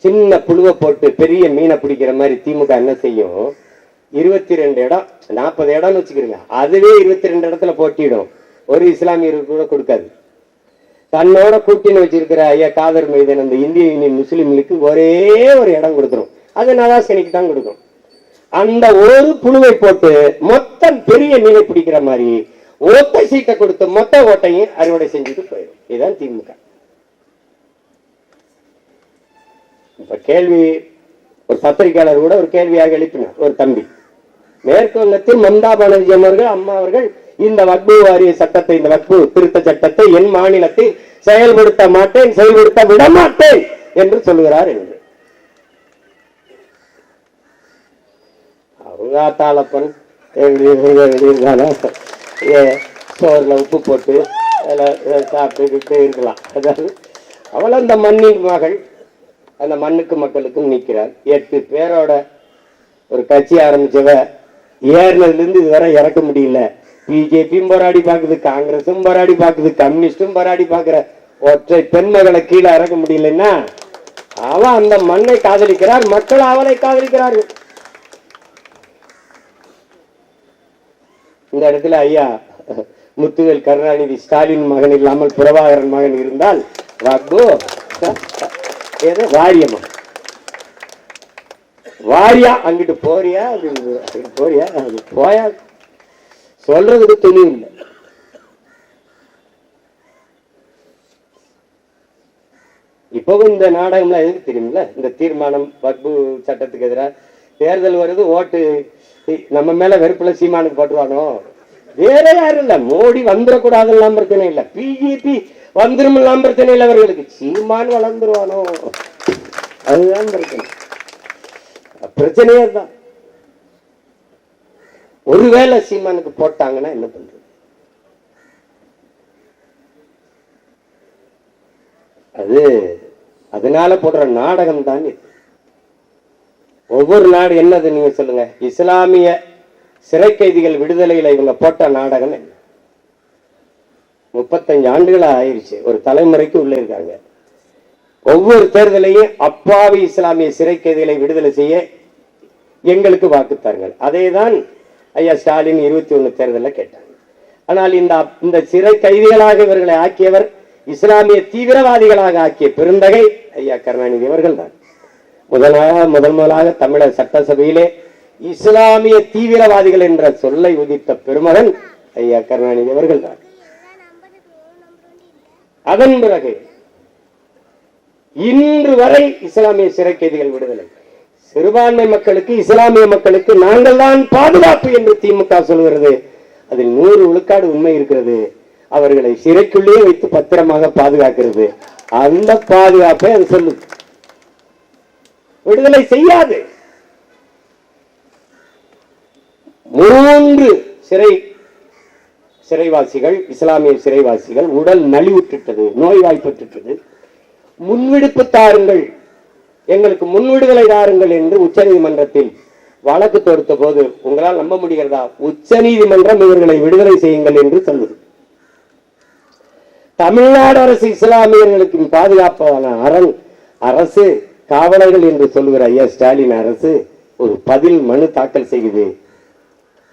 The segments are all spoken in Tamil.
சின்ன புழுவை போட்டு பெரிய மீனை பிடிக்கிற மாதிரி திமுக என்ன செய்யும்? 22 இடம் 40 இடம்னு வச்சுக்கிறீங்க, அதுவே 22 இடத்துல போட்டிடும். ஒரு இஸ்லாமியருக்கு கூட கொடுக்காது. தன்னோட கூட்டின்னு வச்சிருக்கிற ஐயா காதர் மைதன் அந்த இந்திய யூனியன் முஸ்லீம்களுக்கு ஒரே ஒரு இடம் கொடுத்துரும். அது நவாஸ்கனிக்கு தான் கொடுக்கும். அந்த ஒரு புழுவை போட்டு மொத்தம் பெரிய மீனை பிடிக்கிற மாதிரி ஒத்த சீட்டை கொடுத்து மொத்த ஓட்டையும் அறுவடை செஞ்சுட்டு போயிடும். இதுதான் திமுக. இப்ப கேள்வி ஒரு பத்திரிகையாளர் கூட ஒரு கேள்வியாக எழுப்பினார். ஒரு தம்பி, மேற்கு வங்கத்தில் மம்தா பானர்ஜி அவர்கள் அம்மா அவர்கள் இந்த வக்பு வாரிய சட்டத்தை, இந்த வக்பு திருத்த சட்டத்தை என் மாநிலத்தில் செயல்படுத்த மாட்டேன், செயல்படுத்த விட மாட்டேன் என்று சொல்லுகிறார் என்று. அவங்க தாளப்பன் சோறுல உப்பு போட்டு சாப்பிட்டுக்கிட்டு இருக்கலாம். அதாவது அவள் அந்த மண்ணின் மகள், அந்த மண்ணுக்கு மக்களுக்கும் நிற்கிறார். 8 பேரோட ஒரு கட்சி ஆரம்பிச்சவ ஏறினதுல இருந்து இதுவரை இறக்க முடியல. பிஜேபியும் போராடி பாக்குது, காங்கிரஸும் போராடி பாக்குது, கம்யூனிஸ்டும் போராடி பாக்குற ஒற்றை பெண்மகளை கீழே இறக்க முடியலன்னா அவன் அந்த மண்ணை காதலிக்கிறார், மக்கள் அவளை காதலிக்கிறார்கள். இந்த இடத்துல ஐயா முத்துவேல் கருணாநிதி ஸ்டாலின் மகன் இல்லாமல் பிரபாகரன் மகன் இருந்தால் வாரியமா வாரியா அங்கிட்டு போறியா போறியா போயா சொல்றதுக்கு துணி இல்லை. இப்பவும் இந்த நாடகம்லாம் எதுக்கு தெரியுமில்ல? இந்த தீர்மானம் வக்பு சட்டத்துக்கு எதிராக தேர்தல் வருது, ஓட்டு நம்ம மேல வெறுப்புல சீமானுக்கு போட்டுவானோ, வேற யாரும் இல்ல. மோடி வந்துடக்கூடாதுலாம் பிரச்சனை இல்ல, பிஜேபி வந்துரும் எல்லாம் பிரச்சனை இல்லை. அவர்களுக்கு சீமான் வளர்ந்துருவானோ, அதுதான் பிரச்சனை. பிரச்சனையே தான். ஒருவேளை சீமானுக்கு போட்டாங்கன்னா என்ன பண்றது? அது அதனால போடுற நாடகம் தான் இது. ஒவ்வொரு நாடு என்னது நீங்க சொல்லுங்க? இஸ்லாமிய சிறை கைதிகள் விடுதலையில இவங்க போட்ட நாடகம் என்ன? 35 ஆண்டுகளா ஆயிடுச்சு, ஒரு தலைமுறைக்கு உள்ள இருக்காங்க. ஒவ்வொரு தேர்தலையும் அப்பாவி இஸ்லாமிய சிறை கைதிகளை விடுதலை செய்ய எங்களுக்கு வாக்குத்தார்கள். அதேதான் ஐயா ஸ்டாலின் 21 தேர்தலில் கேட்டாங்க. ஆனால் இந்த சிறை கைதிகளாக இவர்களை ஆக்கியவர், இஸ்லாமிய தீவிரவாதிகளாக ஆக்கிய பெருந்தகை ஐயா கருணாநிதி அவர்கள் தான். முதலாக தமிழக சட்டசபையிலே இஸ்லாமிய தீவிரவாதிகள் என்ற சொல்லை உதித்த பெருமகன் ஐயா கருணாநிதி அவர்கள் தான். அதன் பிறகு இன்று வரை இஸ்லாமிய சிறை கைதிகள் விடுதலை, சிறுபான்மை மக்களுக்கு, இஸ்லாமிய மக்களுக்கு நாங்கள் தான் பாதுகாப்பு என்று திமுக சொல்கிறது. அதில் 100 விழுக்காடு உண்மை இருக்கிறது. அவர்களை சிறைக்குள்ளேயே வைத்து பத்திரமாக பாதுகாக்கிறது. அந்த பாதுகாப்பை அது சொல்லுது, விடுதலை செய்யாது. 3 சிறைவாசிகள், இஸ்லாமிய சிறைவாசிகள் உடல் நலிவுற்றது, நோய்வாய்ப்பற்றது. முன்விடுப்பு தாருங்கள், எங்களுக்கு முன்விடுதலை தாருங்கள் என்று உச்ச நீதிமன்றத்தில் வழக்கு தொடுத்த போது உங்களால் நம்ப முடிகிறதா? உச்ச நீதிமன்றம் இவர்களை விடுதலை செய்யுங்கள் என்று சொல்லுது. தமிழ்நாடு அரசு இஸ்லாமியர்களுக்கு பாதுகாப்பான அரசு காவலர்கள் என்று சொல்லுகிற ஐயா ஸ்டாலின் அரசு ஒரு பதில் மனு தாக்கல் செய்கிறது.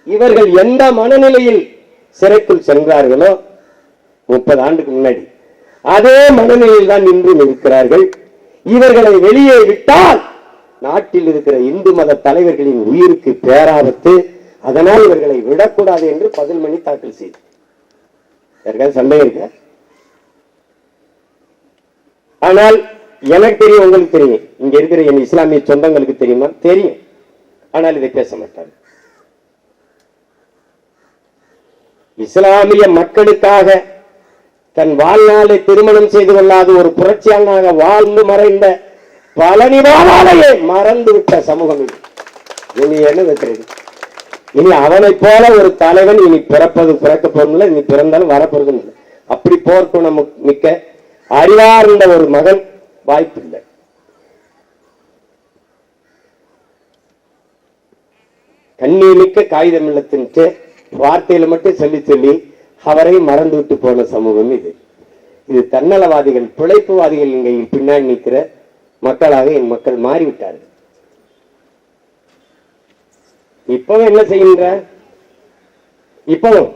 இவர்கள் எந்த மனநிலையில் சிறைக்குள் சென்றார்களோ 30 ஆண்டுக்கு முன்னாடி அதே மனநிலையில் தான் இன்றும் இருக்கிறார்கள். இவர்களை வெளியே விட்டால் நாட்டில் இருக்கிற இந்து மத தலைவர்களின் உயிருக்கு பேராபத்து. அதனால் இவர்களை விடக்கூடாது என்று பதில் மனு தாக்கல் செய்து. யாருக்காவது சந்தேகம் இருக்க? ஆனால் எனக்கு தெரியும், உங்களுக்கு தெரியும், இங்க இருக்கிற என் இஸ்லாமிய சொந்தங்களுக்கு தெரியுமா? தெரியும். ஆனால் இதை பேச மாட்டார். இஸ்லாமிய மக்களுக்காக தன் வாழ்நாளை திருமணம் செய்து கொள்ளாத ஒரு புரட்சியாளனாக வாழ்ந்து மறைந்த பழனிபாபாவையே மறந்து விட்ட சமூகம் இது. இனி என்ன வைக்கிறது? இனி அவனை போல ஒரு தலைவன் இனி பிறக்க போறதில்லை, இனி பிறந்தாலும் வரப்போறதும் இல்லை. அப்படி போர்க்குணம் மிக்க அறிவார்ந்த ஒரு மகன் வாய்ப்பில்லை. கண்ணீமிக்க காகிதம் இல்லத்தின்ட்டு வார்த்தையில மட்டும் சொல்லி சொல்லி அவரை மறந்து விட்டு போன சமூகம் இது. இது தன்னலவாதிகள், பிழைப்புவாதிகள் இங்க பின்னாடி நிற்கிற மக்களாக என் மக்கள் மாறிவிட்டார்கள். இப்பவும் என்ன செய்கின்ற? இப்பவும்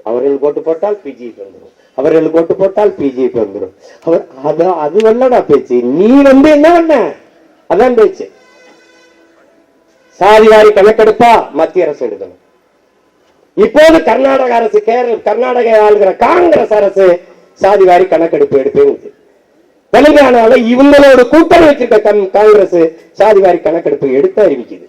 அவர்கள் ஓட்டு போட்டால் பிஜேபி வந்துடும், அவர்கள் ஓட்டு போட்டால் பிஜேபி வந்துடும். அது வல்லடா பேச்சு. நீ என்ன பண்ண? அதான் பேச்சு. சாதிவாரி கணக்கெடுப்பா மத்திய அரசு எடுக்கணும். இப்போது கர்நாடக அரசு, கர்நாடக ஆளுகிற காங்கிரஸ் அரசு சாதிவாரி கணக்கெடுப்பு எடுப்பேன். தெலுங்கானால இவங்களோட கூட்டணி வச்சிருக்க காங்கிரஸ் சாதிவாரி கணக்கெடுப்பு எடுத்து அறிவிக்குது.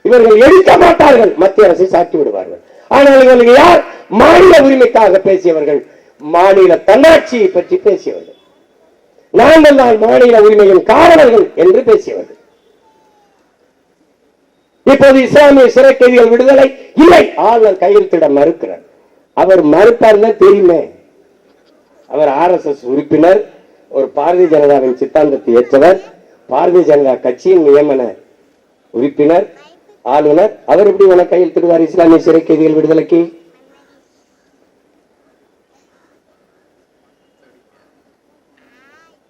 இவர்கள் எடுக்க மாட்டார்கள், மத்திய அரசை சாட்டி விடுவார்கள். ஆனால் இவர்கள் யார்? மாநில உரிமைக்காக பேசியவர்கள், மாநில தன்னாட்சியை பற்றி பேசியவர்கள், நாங்கள் தான் மாநில உரிமையின் காரணங்கள் என்று பேசியவர்கள். இப்போது இஸ்லாமிய சிறை கைதிகள் விடுதலை இல்லை, ஆளுநர் கையெழுத்திட மறுக்கிறார். அவர் மறுப்பார்னு தெரியுமே. அவர் RSS உறுப்பினர், ஒரு பாரதிய ஜனதாவின் சித்தாந்தத்தை ஏற்றவர், பாரதிய ஜனதா கட்சியின் நியமன உறுப்பினர், ஆளுநர். அவர் எப்படி உனக்கு கையெழுத்திடுவார் இஸ்லாமிய சிறை கைதிகள் விடுதலைக்கு?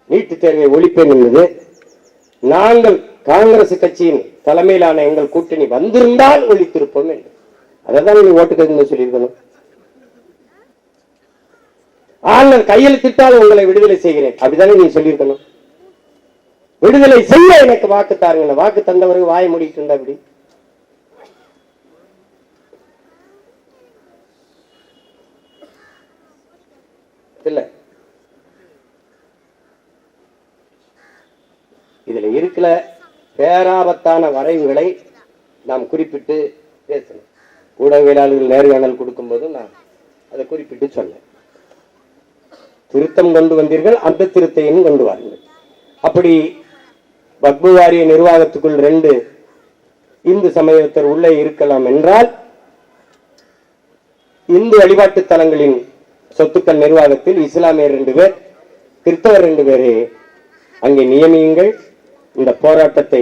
நீட்டுத் தேர்வை ஒழிப்பேன் என்பது நாங்கள் காங்கிரஸ் கட்சியின் தலைமையிலான எங்கள் கூட்டணி வந்திருந்தால் ஒழித்திருப்போம் என்று. அதான் நீங்க ஓட்டுக்கு சொல்லியிருக்கணும். ஆளுநர் கையெழுத்திட்டால் உங்களை விடுதலை செய்கிறேன் அப்படித்தானே நீங்க சொல்லியிருக்கணும். விடுதலை செய்ய எனக்கு வாக்கு தாருங்க. வாக்கு தந்தவர்கள் வாய மூடிட்டு இருந்தா அப்படி. இல்ல இதுல இருக்கிற பேராபத்தான வரைவுகளை நாம் குறிப்பிட்டு பேசணும். ஊடகவியலாளர்கள் நேர்காணல் கொடுக்கும் போது நான் அதை குறிப்பிட்டு சொன்னேன். திருத்தம் கொண்டு வந்தீர்கள், அந்த திருத்தையும் கொண்டு வாருங்கள். அப்படி வக்பு வாரிய நிர்வாகத்துக்குள் 2 இந்து சமயத்தர் உள்ளே இருக்கலாம் என்றால், இந்து வழிபாட்டு தலங்களின் சொத்துக்கள் நிர்வாகத்தில் இஸ்லாமியர் 2 பேர், கிறிஸ்தவர் 2 பேரை அங்கே நியமியுங்கள். இந்த போராட்டத்தை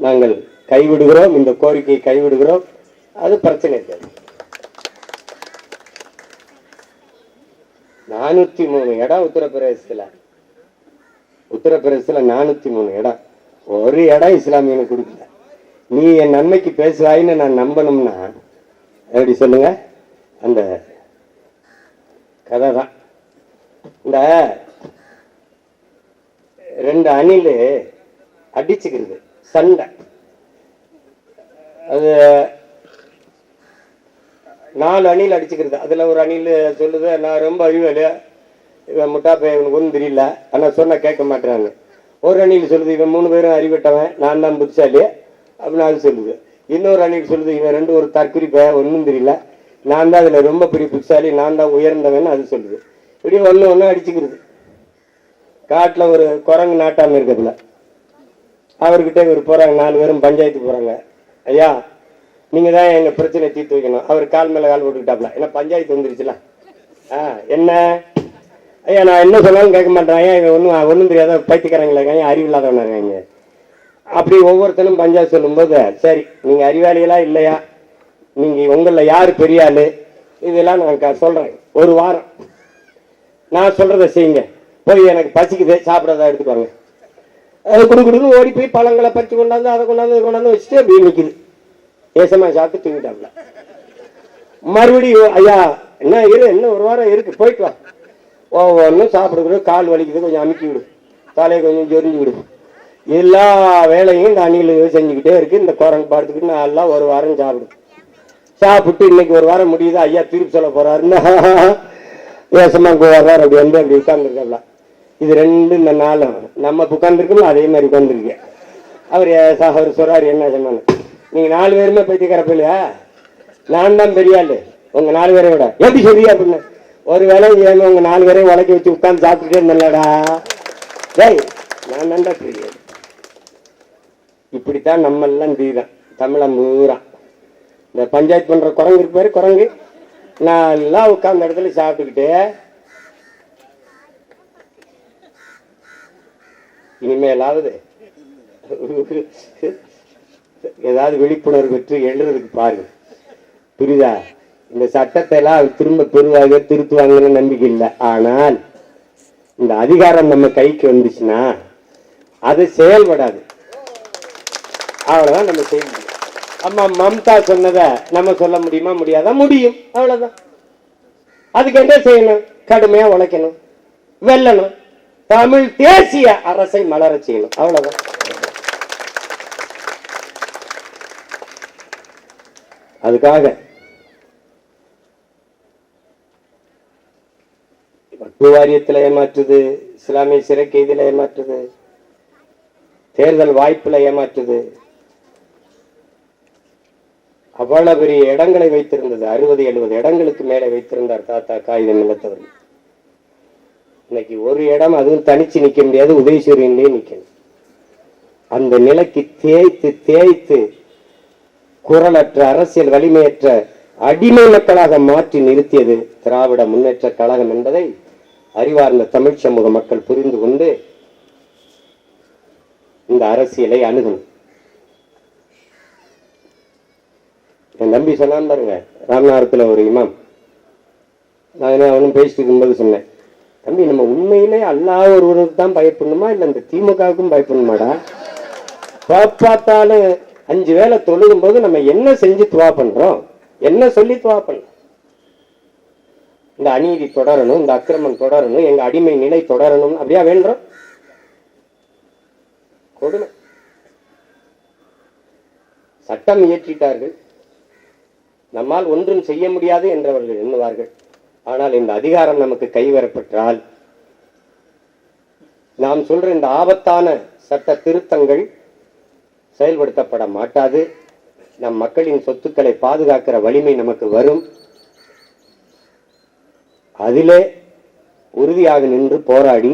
நாங்கள் கைவிடுகிறோம், இந்த கோரிக்கையை கைவிடுகிறோம். அது பிரச்சனை இருக்காது. 403 இடம் உத்தரப்பிரதேசத்துல 403 இடம், ஒரு இடம் இஸ்லாமியனுக்கு கொடுக்கல. நீ என் நன்மைக்கு பேசுவாயின்னு நான் நம்பணும்னா எப்படி சொல்லுங்க? அந்த கதை தான். இந்த 2 அணில் அடிச்சுக்கிறது, சண்டை. அது 4 அணில் அடிச்சுக்கிறது. அதுல ஒரு அணில் சொல்லுது, நான் ரொம்ப அறிவாளி, இவன் முட்டாப்பை, இவனுக்கு ஒன்றும் தெரியல, ஆனா சொன்ன கேட்க மாட்டேறாங்க. ஒரு அணில் சொல்லுது, இவன் 3 பேரும் அறிவிட்டவன், நான் தான் புத்திசாலி அப்படின்னு அது சொல்லுது. இன்னொரு அணில் சொல்லுது, இவன் 2 ஒரு தற்குறிப்ப, ஒன்றும் தெரியல, நான் தான் அதுல ரொம்ப பெரிய புத்திசாலி, நான் தான் உயர்ந்தவன் அது சொல்லுது. இப்படி ஒன்று அடிச்சுக்கிறது. காட்டில் ஒரு குரங்கு நாட்டாம இருக்கிறதுல அவர்கிட்ட ஒரு போறாங்க, 4 பேரும் பஞ்சாயத்து போறாங்க. ஐயா, நீங்க தான் எங்க பிரச்சனை தீர்த்து வைக்கணும். அவர் கால் மேல கால் போட்டுக்கிட்டாப்ல, ஏன்னா பஞ்சாயத்து வந்துருச்சுல. என்ன ஐயா, நான் என்ன சொன்னாலும் கேட்க மாட்டேன், ஏன் ஒன்றும் தெரியாத பைத்தியக்காரங்களா, ஏன் அறிவு இல்லாதவனா இருக்காங்க. அப்படி ஒவ்வொருத்தரும் பஞ்சாயத்து சொல்லும் போது, சரி நீங்க அறிவாளிகளா இல்லையா, நீங்க உங்கள யாரு பெரிய ஆளு, இதெல்லாம் நான் சொல்றேன். ஒரு வாரம் நான் சொல்றதை செய்யுங்க, போய் எனக்கு பசிக்குது சாப்பிடறதா எடுத்துக்குவாங்க. அது குடுக்குடுன்னு ஓடி போய் பழங்களை பறிச்சு கொண்டாந்து அதை கொண்டாந்து வச்சுட்டு அப்படி நிற்குது. ஏசமா சாப்பிட்டு தூங்கிட்டாப்ல. மறுபடியும் ஐயா என்ன இன்னும் ஒரு வாரம் இருக்கு, போயிட்டு வா. ஒவ்வொன்றும் சாப்பிடுறது, கால் வலிக்குது, கொஞ்சம் அமுக்கி விடு, தலையை கொஞ்சம் சொரிஞ்சு விடு. எல்லா வேலையும் இந்த அணில் செஞ்சுக்கிட்டே இருக்கு. இந்த குரங்கு படுத்துக்கிட்டு நல்லா ஒரு வாரம் சாப்பிட்டு இன்னைக்கு ஒரு வாரம் முடியுது, ஐயா திருப்பி சொல்ல போறாருன்னா ஏசமா வர்றாரு. அப்படி வந்து அப்படி உட்கார்ந்துருக்கா. இது 2 இந்த 4 நம்ம உட்கார்ந்துருக்கோம், அதே மாதிரி உட்கார்ந்துருக்கேன். அவர் சொல்றாரு, என்ன சொன்னாங்க, நீங்க 4 பேருமே பைத்தியக்காரப்ப இல்லையா, நான் தான் பெரிய ஆளு உங்க 4 பேரை விட, எப்படி சொல்றியா அப்படின்னு. ஒரு வேலை ஏன் உங்க 4 பேரையும் உலக்கி வச்சு உட்கார்ந்து சாப்பிட்டுட்டே இருந்தேன்லடா, டேய் நான் நன்றா பெரிய. இப்படித்தான் நம்ம எல்லாம் தீதான் தமிழம் பூரா. இந்த பஞ்சாயத்து பண்ற குரங்கு இருப்பாரு, குரங்கு நல்லா உட்கார்ந்த இடத்துல சாப்பிட்டுக்கிட்டு, இனிமேலாவது ஏதாவது விழிப்புணர்வு பெற்று எழுறதுக்கு பாருங்க, புரியுதா? இந்த சட்டத்தை எல்லாம் திரும்ப பெறுவாங்க, திருத்துவாங்கன்னு நம்பிக்கை இல்லை. ஆனால் இந்த அதிகாரம் நம்ம கைக்கு வந்துச்சுன்னா அது செயல்படாது. அவ்வளவுதான் நம்ம செய்ய முடியும். அம்மா மம்தா சொன்னதை நம்ம சொல்ல முடியுமா? முடியாதா? முடியும். அவ்வளவுதான். அதுக்கு என்ன செய்யணும்? கடுமையா உழைக்கணும், வெல்லணும், தமிழ் தேசிய அரசை மலர செய்யணும். அவ்வளவுதான். அதுக்காக வாரியத்தில் ஏமாற்றுது, இஸ்லாமிய சிறை கைதியில் ஏமாற்றுது, தேர்தல் வாய்ப்புல ஏமாற்றுது. அவ்வளவு பெரிய இடங்களை வைத்திருந்தது, 60-70 இடங்களுக்கு மேலே வைத்திருந்தார் தாத்தா காகிதம் நிலத்தவர்கள். இன்னைக்கு ஒரு இடம், அதுவும் தனிச்சு நிக்க முடியாது, உதயசூரியன்லயே நிக்கணும். அந்த நிலைக்கு தேய்த்து தேய்த்து குரலற்ற, அரசியல் வலிமையற்ற அடிமை மக்களாக மாற்றி நிறுத்தியது திராவிட முன்னேற்ற கழகம் என்பதை அறிவார்ந்த தமிழ் சமூக மக்கள் புரிந்து கொண்டு இந்த அரசியலை அணுகணும். என் தம்பி சொன்னான் பாருங்க, ராமநாதத்துல ஒரு இமாம், நான் அவனும் பேசிட்டு இருக்கும்போது சொன்னேன், தம்பி நம்ம உண்மையிலே அல்லாஹ் ஒருவருக்கு தான் பயப்படணுமா இல்ல இந்த திமுகவுக்கும் பயப்படணுமாடா? பார்த்தாலும் 5 வேளை தொழுகும் போது நம்ம என்ன செஞ்சு துவா பண்றோம், என்ன சொல்லி துவா பண்றோம்? இந்த அநீதி தொடரணும், இந்த அக்கிரமம் தொடரணும், எங்க அடிமை நிலை தொடரணும், அப்படியா வேண்டோம்? கொடுமை. சட்டம் இயற்றிட்டார்கள், நம்மால் ஒன்றும் செய்ய முடியாது என்றவர்கள் எண்ணுவார்கள். ஆனால் இந்த அதிகாரம் நமக்கு கைவரப்பெற்றால் நாம் சொல்ற இந்த ஆபத்தான சட்ட திருத்தங்கள் செயல்படுத்தப்பட மாட்டாது. நம் மக்களின் சொத்துக்களை பாதுகாக்கிற வலிமை நமக்கு வரும். அதிலே உறுதியாக நின்று போராடி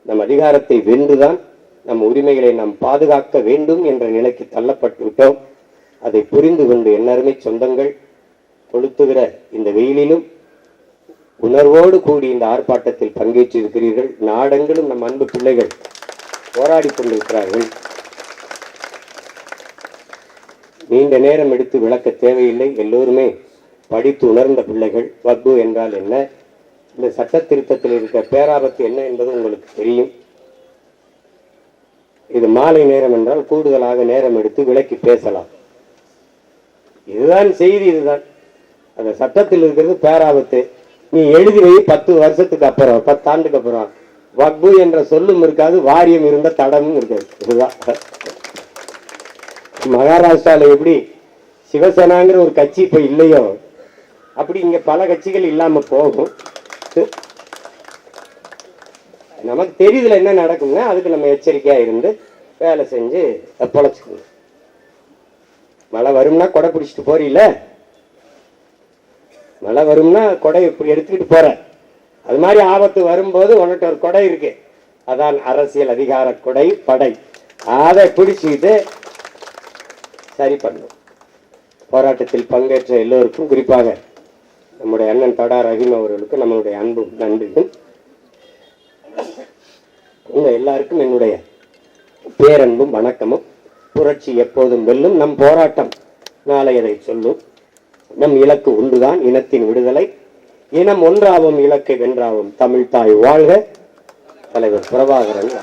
நம் அதிகாரத்தை வென்றுதான் நம் உரிமைகளை நாம் பாதுகாக்க வேண்டும் என்ற நிலைக்கு தள்ளப்பட்டு விட்டோம். அதை புரிந்து கொண்டு எண்ணருமை சொந்தங்கள் கொளுத்துகிற இந்த வெயிலிலும் உணர்வோடு கூடி இந்த ஆர்ப்பாட்டத்தில் பங்கேற்றிருக்கிறீர்கள். நாடெங்கிலும் நம் அன்பு பிள்ளைகள் போராடி கொண்டிருக்கிறார்கள். நீண்ட நேரம் எடுத்து விளக்க தேவையில்லை. எல்லோருமே படித்து உணர்ந்த பிள்ளைகள். வக்பு என்றால் என்ன, இந்த சட்ட திருத்தத்தில் இருக்கிற பேராபத்து என்ன என்பது உங்களுக்கு தெரியும். இது மாலை நேரம் என்றால் கூடுதலாக நேரம் எடுத்து விளக்கி பேசலாம். இதுதான் செய்தி. இதுதான் அந்த சட்டத்தில் இருக்கிறது பேராபத்து. நீ எழுதி வை, 10 வருஷத்துக்கு அப்புறம், 10 ஆண்டுக்கு அப்புறம் வக்பு என்ற சொல்லும் இருக்காது, வாரியம் இருந்த தடமும் இருக்காது. இதுதான் மகாராஷ்டிரால எப்படி சிவசேனாங்கிற ஒரு கட்சி இப்ப இல்லையோ, அப்படி இங்க பல கட்சிகள் இல்லாம போகும். நமக்கு தெரியுதுல என்ன நடக்குங்க, அதுக்கு நம்ம எச்சரிக்கையா இருந்து வேலை செஞ்சு பொழைச்சுக்கணும். மழை வரும்னா கொடை பிடிச்சிட்டு போறீல, மழை வரும்னா கொடை இப்படி எடுத்துக்கிட்டு போற, அது மாதிரி ஆபத்து வரும்போது உன்கிட்ட ஒரு கொடை இருக்கு, அதான் அரசியல் அதிகார கொடை, படை. அதை பிடிச்சிக்கிட்டு சரி பண்ணும். போராட்டத்தில் பங்கேற்ற எல்லோருக்கும், குறிப்பாக நம்முடைய அண்ணன் தடா ரஹீம் அவர்களுக்கு நம்மளுடைய அன்பும் நன்றியும், உங்க எல்லாருக்கும் என்னுடைய பேரன்பும் வணக்கமும். புரட்சி எப்போதும் வெல்லும், நம் போராட்டம் நாளை அதை சொல்லும். நம் இலக்கு ஒன்றுதான், இனத்தின் விடுதலை. இனம் ஒன்றாவும் இலக்கை வென்றாவும். தமிழ் தாய் வாழ்க. தலைவர் பிரபாகரன்.